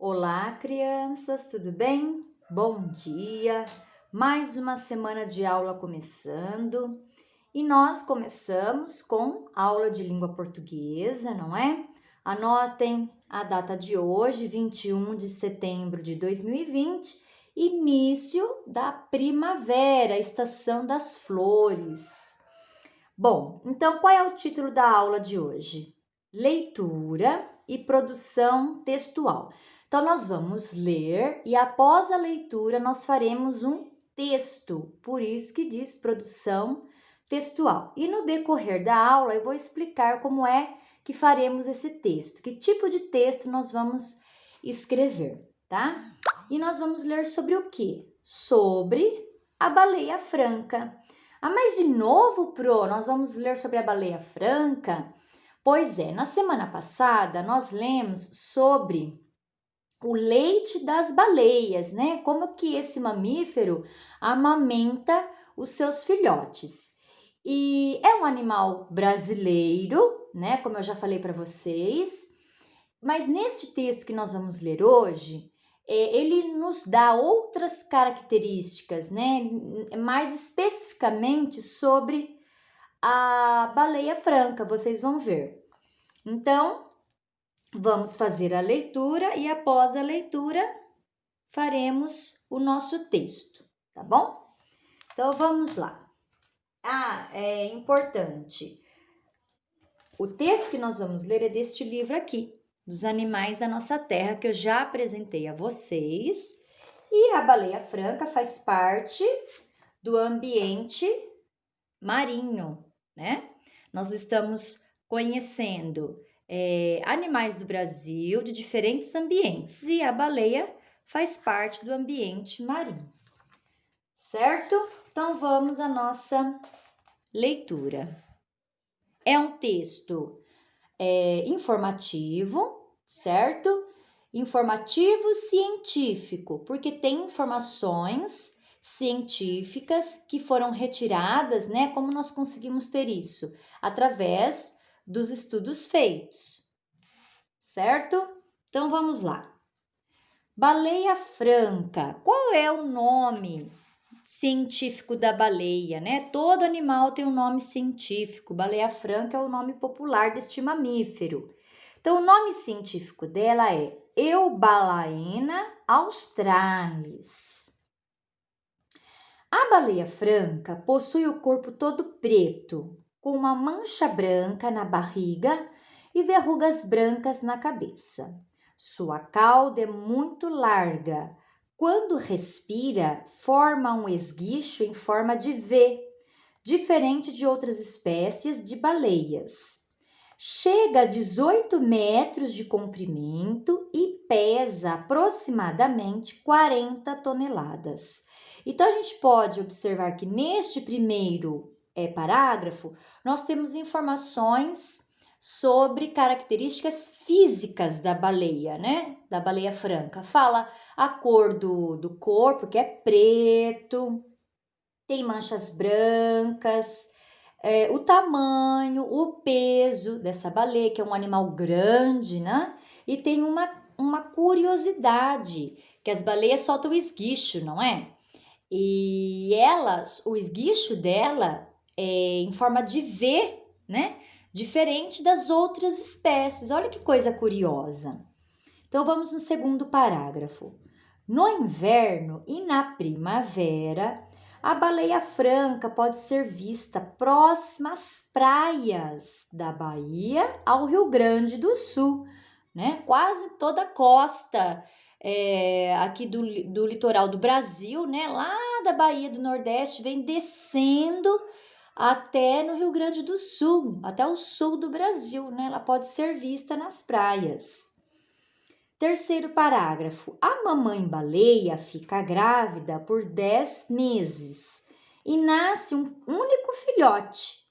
Olá, crianças, tudo bem? Bom dia! Mais uma semana de aula começando e nós começamos com aula de língua portuguesa, não é? Anotem a data de hoje, 21 de setembro de 2020, início da primavera, estação das flores. Bom, então qual é o título da aula de hoje? Leitura e produção textual. Então, nós vamos ler e após a leitura nós faremos um texto, por isso que diz produção textual. E no decorrer da aula eu vou explicar como é que faremos esse texto, que tipo de texto nós vamos escrever, tá? E nós vamos ler sobre o quê? Sobre a baleia franca. Ah, mas de novo, Pro, nós vamos ler sobre a baleia franca? Pois é, na semana passada nós lemos sobre o leite das baleias, né? Como que esse mamífero amamenta os seus filhotes. E é um animal brasileiro, né? Como eu já falei para vocês. Mas neste texto que nós vamos ler hoje, ele nos dá outras características, né? Mais especificamente sobre a baleia franca, vocês vão ver. Então, vamos fazer a leitura e após a leitura faremos o nosso texto, tá bom? Então, vamos lá. É importante. O texto que nós vamos ler é deste livro aqui, dos animais da nossa terra, que eu já apresentei a vocês. E a baleia franca faz parte do ambiente marinho, né? Nós estamos conhecendo animais do Brasil de diferentes ambientes e a baleia faz parte do ambiente marinho, certo? Então vamos à nossa leitura. É um texto informativo, certo? Informativo científico, porque tem informações científicas que foram retiradas, né? Como nós conseguimos ter isso? Através dos estudos feitos, certo? Então vamos lá. Baleia franca. Qual é o nome científico da baleia, né? Todo animal tem um nome científico. Baleia franca é o nome popular deste mamífero. Então, o nome científico dela é Eubalaena australis. A baleia franca possui o corpo todo preto, com uma mancha branca na barriga e verrugas brancas na cabeça. Sua cauda é muito larga. Quando respira, forma um esguicho em forma de V, diferente de outras espécies de baleias. Chega a 18 metros de comprimento e pesa aproximadamente 40 toneladas. Então, a gente pode observar que neste primeiro parágrafo, nós temos informações sobre características físicas da baleia, né? Da baleia franca. Fala a cor do corpo, que é preto, tem manchas brancas, o tamanho, o peso dessa baleia, que é um animal grande, né? E tem uma curiosidade, que as baleias soltam esguicho, não é? E elas, o esguicho dela é em forma de V, né? Diferente das outras espécies. Olha que coisa curiosa. Então vamos no segundo parágrafo. No inverno e na primavera, a baleia franca pode ser vista próxima às praias da Bahia ao Rio Grande do Sul, né? Quase toda a costa aqui do litoral do Brasil, né? Lá da Bahia do Nordeste, vem descendo até no Rio Grande do Sul, até o sul do Brasil, né? Ela pode ser vista nas praias. Terceiro parágrafo. A mamãe baleia fica grávida por 10 meses e nasce um único filhote.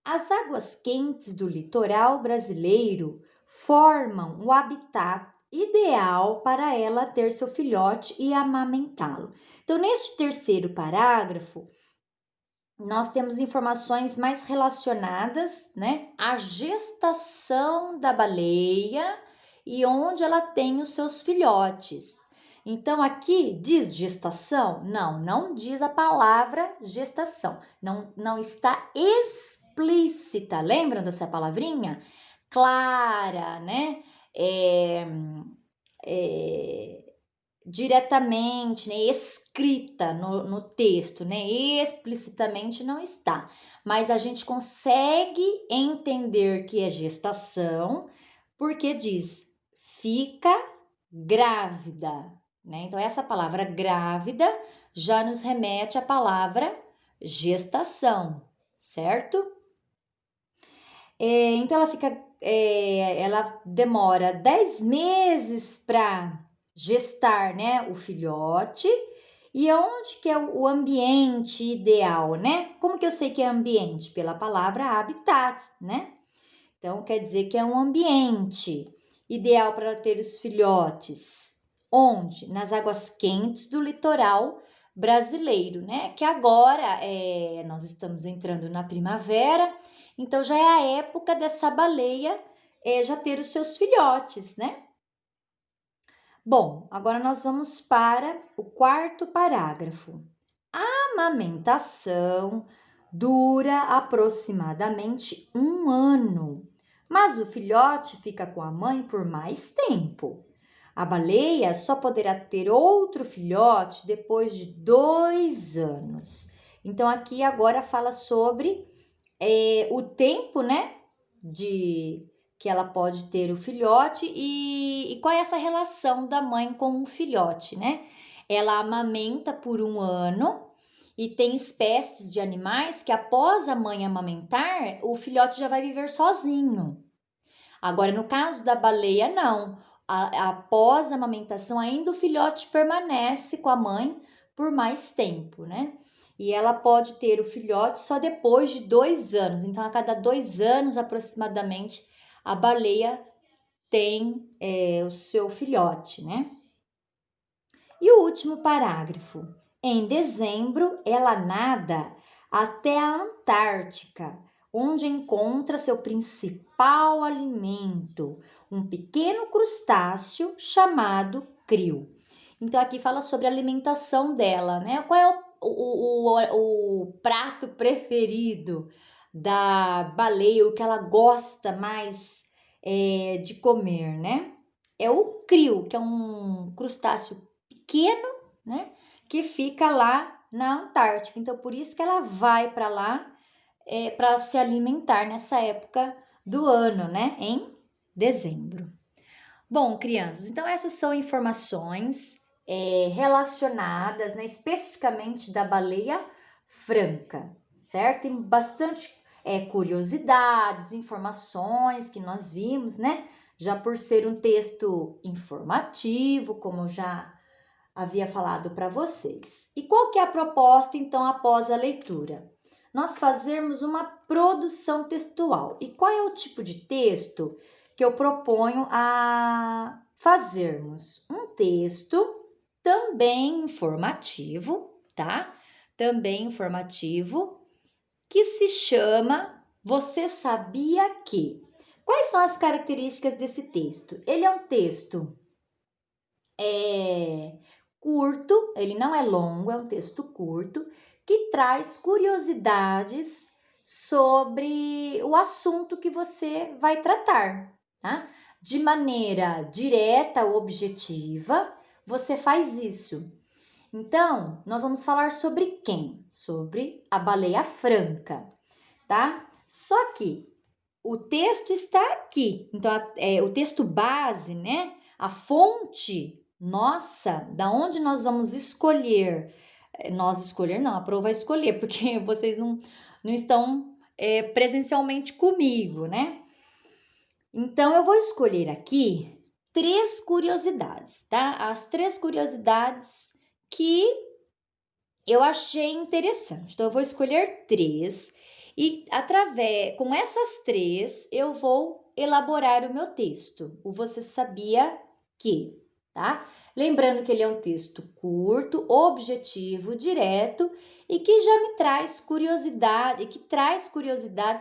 As águas quentes do litoral brasileiro formam o habitat ideal para ela ter seu filhote e amamentá-lo. Então, neste terceiro parágrafo, nós temos informações mais relacionadas, né, à gestação da baleia e onde ela tem os seus filhotes. Então, aqui diz gestação? Não, não diz a palavra gestação. Não está explícita. Lembram dessa palavrinha? Clara, né? Diretamente, né? Escrita no texto, né? Explicitamente não está. Mas a gente consegue entender que é gestação, porque diz fica grávida, né? Então, essa palavra grávida já nos remete à palavra gestação, certo? Então, ela demora 10 meses para gestar, né, o filhote. E onde que é o ambiente ideal, né? Como que eu sei que é ambiente? Pela palavra habitat, né? Então, quer dizer que é um ambiente ideal para ter os filhotes. Onde? Nas águas quentes do litoral brasileiro, né? Que agora nós estamos entrando na primavera, então já é a época dessa baleia já ter os seus filhotes, né? Bom, agora nós vamos para o quarto parágrafo. A amamentação dura aproximadamente 1 ano, mas o filhote fica com a mãe por mais tempo. A baleia só poderá ter outro filhote depois de 2 anos. Então, aqui agora fala sobre o tempo, né, que ela pode ter o filhote e qual é essa relação da mãe com o filhote, né? Ela amamenta por 1 ano e tem espécies de animais que após a mãe amamentar, o filhote já vai viver sozinho. Agora, no caso da baleia, não. Após a amamentação, ainda o filhote permanece com a mãe por mais tempo, né? E ela pode ter o filhote só depois de 2 anos. Então, a cada 2 anos, aproximadamente, a baleia tem o seu filhote, né? E o último parágrafo. Em dezembro, ela nada até a Antártica, onde encontra seu principal alimento, um pequeno crustáceo chamado krill. Então, aqui fala sobre a alimentação dela, né? Qual é o prato preferido da baleia, o que ela gosta mais de comer, né? É o krill, que é um crustáceo pequeno, né? Que fica lá na Antártica. Então, por isso que ela vai para lá para se alimentar nessa época do ano, né? Em dezembro. Bom, crianças, então essas são informações relacionadas, né, especificamente da baleia franca, certo? Tem bastante curiosidades, informações que nós vimos, né? Já por ser um texto informativo, como eu já havia falado para vocês. E qual que é a proposta, então, após a leitura? Nós fazermos uma produção textual. E qual é o tipo de texto que eu proponho a fazermos? Um texto também informativo, tá? Também informativo, que se chama Você Sabia Que? Quais são as características desse texto? Ele é um texto curto, ele não é longo, é um texto curto, que traz curiosidades sobre o assunto que você vai tratar, tá? De maneira direta, objetiva, você faz isso. Então, nós vamos falar sobre quem? Sobre a baleia franca, tá? Só que o texto está aqui. Então, o texto base, né? A fonte nossa, da onde nós vamos escolher? Nós escolher não, a prova vai escolher, porque vocês não estão presencialmente comigo, né? Então, eu vou escolher aqui 3 curiosidades, tá? As 3 curiosidades que eu achei interessante. Então, eu vou escolher 3 e com essas 3 eu vou elaborar o meu texto. O Você Sabia Que, tá? Lembrando que ele é um texto curto, objetivo, direto e que já me traz curiosidade,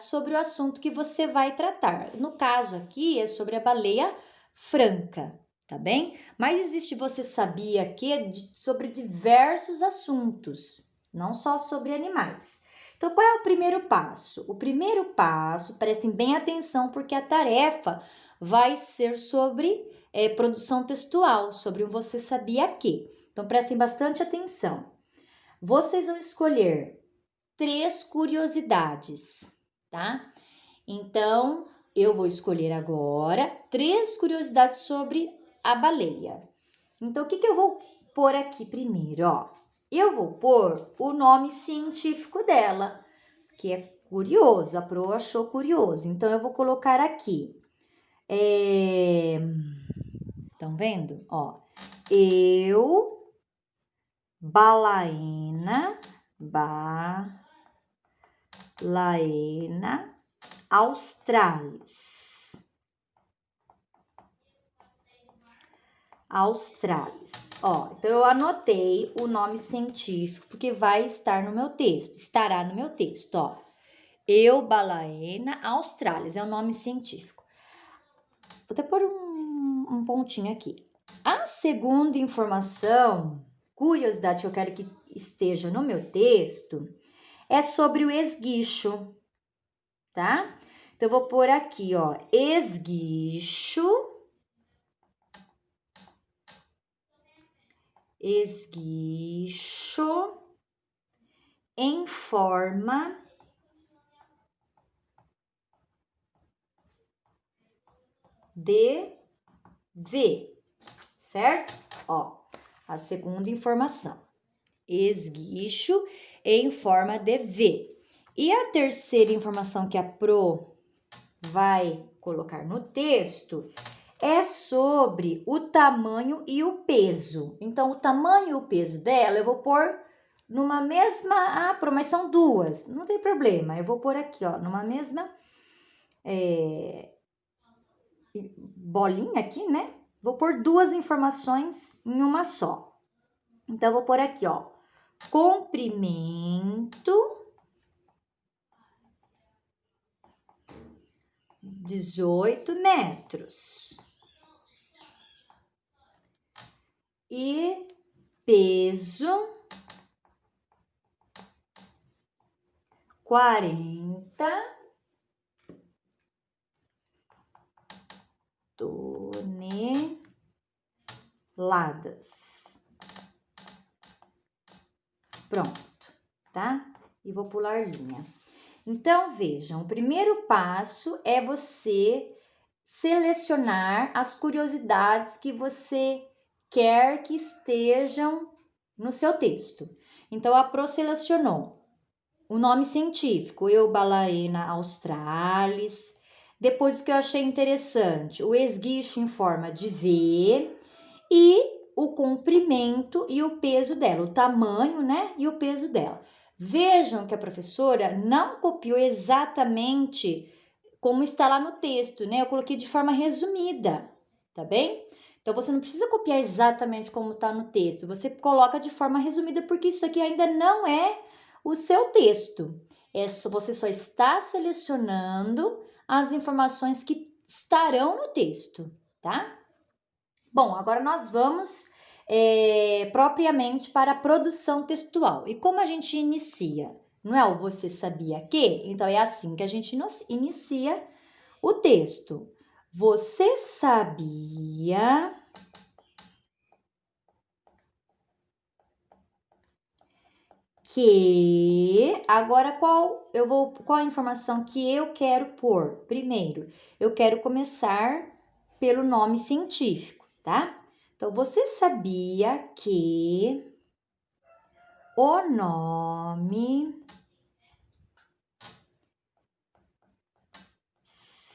sobre o assunto que você vai tratar. No caso aqui é sobre a baleia franca, tá bem? Mas existe você sabia que sobre diversos assuntos, não só sobre animais. Então, qual é o primeiro passo? O primeiro passo, prestem bem atenção, porque a tarefa vai ser sobre produção textual, sobre o você sabia que. Então, prestem bastante atenção. Vocês vão escolher 3 curiosidades, tá? Então, eu vou escolher agora 3 curiosidades sobre a baleia. Então, o que eu vou pôr aqui primeiro, ó? Eu vou pôr o nome científico dela, que é curioso, a Pro achou curioso. Então, eu vou colocar aqui. Estão vendo? Ó, balaena australis. Ó, então eu anotei o nome científico porque vai estar no meu texto, estará no meu texto, ó. Balaena australis é o nome científico. Vou até pôr um pontinho aqui. A segunda informação, curiosidade que eu quero que esteja no meu texto, é sobre o esguicho, tá? Então, eu vou pôr aqui, ó, esguicho em forma de V, certo? Ó, a segunda informação, esguicho em forma de V. E a terceira informação que a Pro vai colocar no texto é sobre o tamanho e o peso. Então, o tamanho e o peso dela eu vou pôr numa mesma... Ah, Pro, mas são duas. Não tem problema, eu vou pôr aqui, ó, numa mesma bolinha aqui, né? Vou pôr 2 informações em uma só. Então, eu vou pôr aqui, ó, comprimento 18 metros e peso 40 toneladas. Pronto, tá? E vou pular linha. Então, vejam, o primeiro passo é você selecionar as curiosidades que você quer que estejam no seu texto. Então, a Pro selecionou o nome científico, Balaena australis. Depois, o que eu achei interessante, o esguicho em forma de V e o comprimento e o peso dela, o tamanho, né? E o peso dela. Vejam que a professora não copiou exatamente como está lá no texto, né? Eu coloquei de forma resumida, tá bem? Então, você não precisa copiar exatamente como está no texto, você coloca de forma resumida, porque isso aqui ainda não é o seu texto. Você só está selecionando as informações que estarão no texto, tá? Bom, agora nós vamos propriamente para a produção textual. E como a gente inicia? Não é o você sabia que? Então, é assim que a gente inicia o texto. Você sabia que... Agora, qual a informação que eu quero pôr? Primeiro, eu quero começar pelo nome científico, tá? Então, você sabia que o nome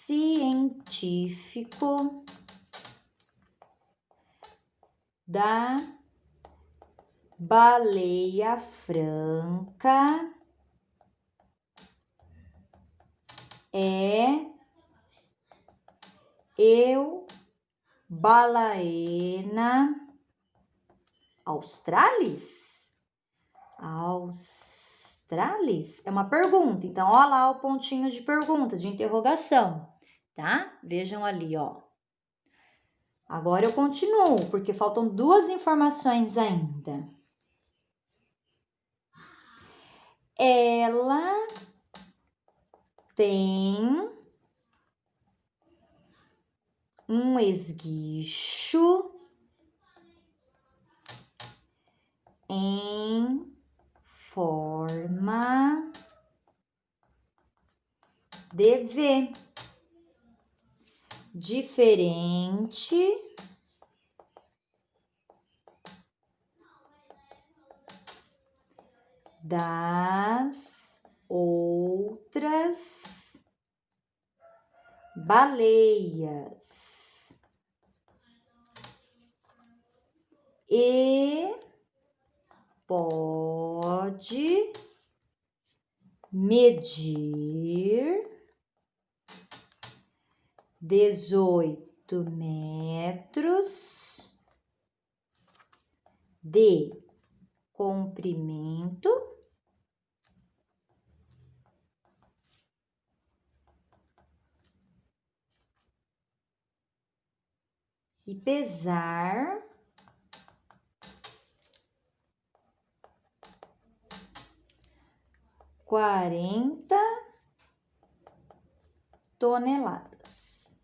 científico da baleia franca é Balaena australis? Australis? É uma pergunta, então, ó lá o pontinho de pergunta, de interrogação, tá? Vejam ali, ó. Agora eu continuo, porque faltam 2 informações ainda. Ela tem um esguicho em forma de V, diferente das outras baleias e pode medir 18 metros de comprimento e pesar 40 toneladas.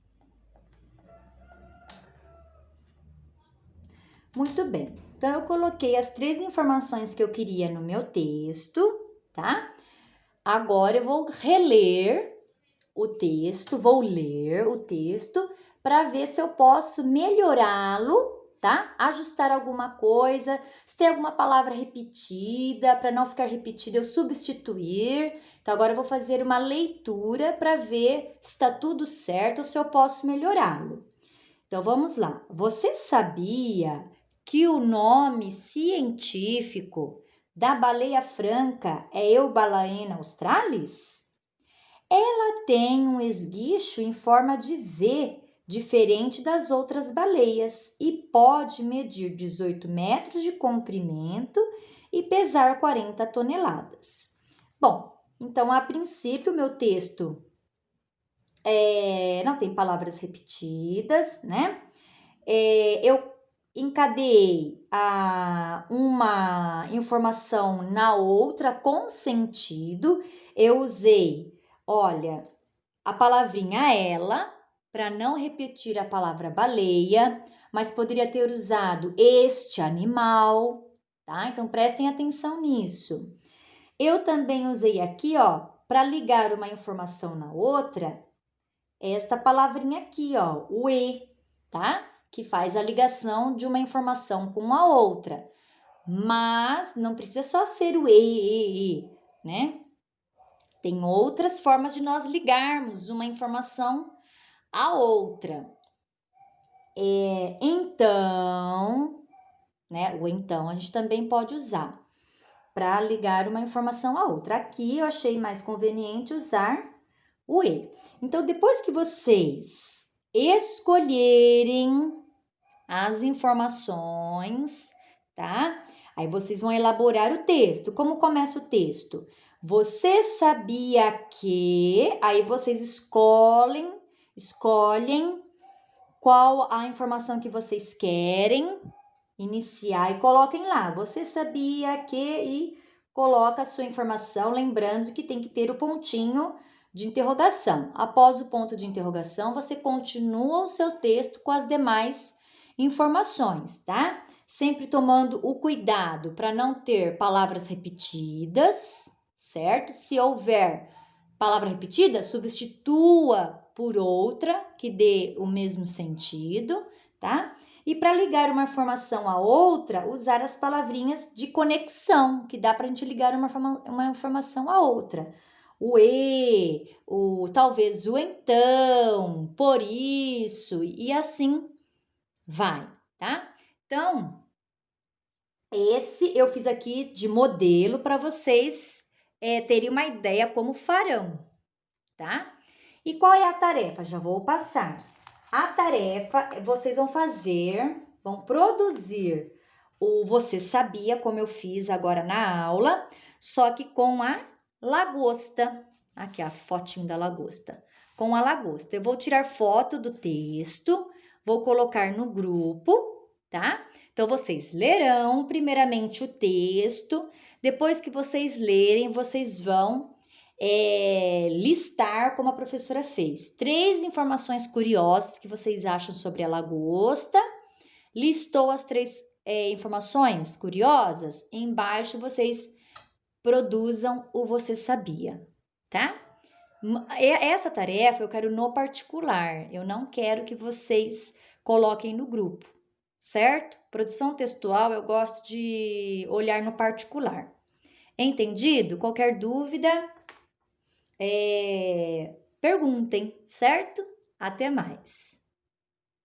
Muito bem. Então, eu coloquei as 3 informações que eu queria no meu texto, tá? Agora eu vou reler o texto, vou ler o texto para ver se eu posso melhorá-lo, tá? Ajustar alguma coisa, se tem alguma palavra repetida, para não ficar repetida, eu substituir. Então, agora eu vou fazer uma leitura para ver se está tudo certo ou se eu posso melhorá-lo. Então, vamos lá. Você sabia que o nome científico da baleia franca é Eubalaena australis? Ela tem um esguicho em forma de V, diferente das outras baleias, e pode medir 18 metros de comprimento e pesar 40 toneladas. Bom, então, a princípio, o meu texto não tem palavras repetidas, né? Eu encadeei uma informação na outra com sentido. Eu usei, olha, a palavrinha ela, para não repetir a palavra baleia, mas poderia ter usado este animal, tá? Então, prestem atenção nisso. Eu também usei aqui, ó, para ligar uma informação na outra, esta palavrinha aqui, ó, o e, tá? Que faz a ligação de uma informação com a outra. Mas não precisa só ser o e, né? Tem outras formas de nós ligarmos uma informação à outra. Então, né? O então a gente também pode usar para ligar uma informação à outra. Aqui eu achei mais conveniente usar o e. Então, depois que vocês escolherem as informações, tá? Aí vocês vão elaborar o texto. Como começa o texto? Você sabia que... Aí vocês escolhem qual a informação que vocês querem iniciar e coloquem lá. Você sabia que... E coloca a sua informação, lembrando que tem que ter o pontinho de interrogação. Após o ponto de interrogação, você continua o seu texto com as demais informações, tá? Sempre tomando o cuidado para não ter palavras repetidas, certo? Se houver palavra repetida, substitua por outra que dê o mesmo sentido, tá? E para ligar uma informação a outra, usar as palavrinhas de conexão, que dá para a gente ligar uma informação a outra. O e, talvez o então, por isso, e assim vai, tá? Então, esse eu fiz aqui de modelo para vocês terem uma ideia como farão, tá? E qual é a tarefa? Já vou passar. A tarefa, vocês vão produzir o Você Sabia, como eu fiz agora na aula, só que com a lagosta. Aqui a fotinho da lagosta. Com a lagosta. Eu vou tirar foto do texto, vou colocar no grupo, tá? Então, vocês lerão primeiramente o texto, depois que vocês lerem, vocês vão listar, como a professora fez, 3 informações curiosas que vocês acham sobre a lagosta. Listou as 3 informações curiosas? Embaixo vocês produzam o você sabia, tá? Essa tarefa eu quero no particular, eu não quero que vocês coloquem no grupo, certo? Produção textual eu gosto de olhar no particular. Entendido? Qualquer dúvida, perguntem, certo? Até mais!